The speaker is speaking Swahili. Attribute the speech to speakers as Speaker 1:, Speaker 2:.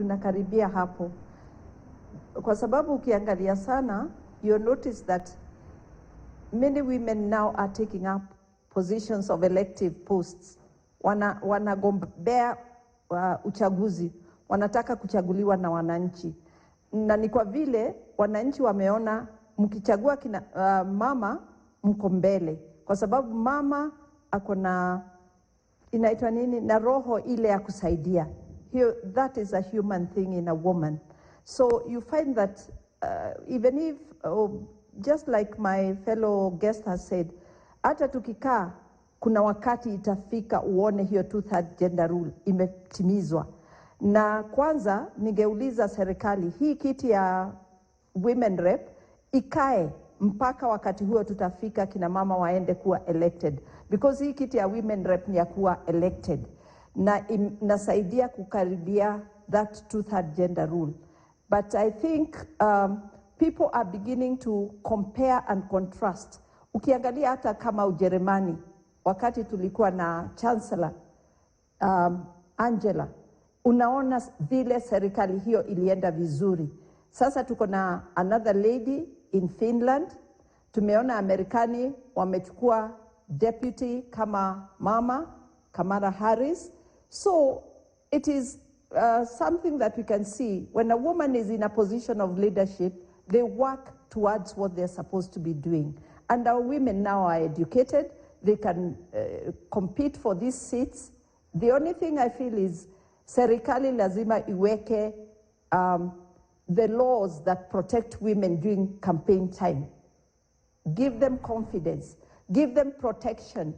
Speaker 1: tunakaribia hapo, kwa sababu ukiangalia sana, you'll notice that many women now are taking up positions of elective posts. Wanagombea uchaguzi, wanataka kuchaguliwa na wananchi, na ni kwa vile wananchi wameona mkichagua mama mko mbele, kwa sababu mama akona inaitwa nini, na roho ile ya kusaidia. That is a human thing in a woman. So you find that even if just like my fellow guest has said, hata tukikaa kuna wakati itafika uone hiyo 2/3 gender rule imetimizwa. Na kwanza ningeuliza serikali, hii kiti ya women rep ikae mpaka wakati huo tutafika kina mama waende kuwa elected, because hii kiti ya women rep ni ya kuwa elected na inasaidia kukaribia that 2/3 gender rule. But I think people are beginning to compare and contrast. Ukiangalia hata kama Ujerumani, wakati tulikuwa na chancellor Angela, unaona vile serikali hiyo ilienda vizuri. Sasa tuko na another lady in Finland. Tumeona Amerikani wamechukua deputy kama mama Kamala Harris. So it is something that we can see when a woman is in a position of leadership, they work towards what they're supposed to be doing. And our women now are educated, they can compete for these seats. The only thing I feel is serikali lazima iweke the laws that protect women during campaign time. Give them confidence, give them protection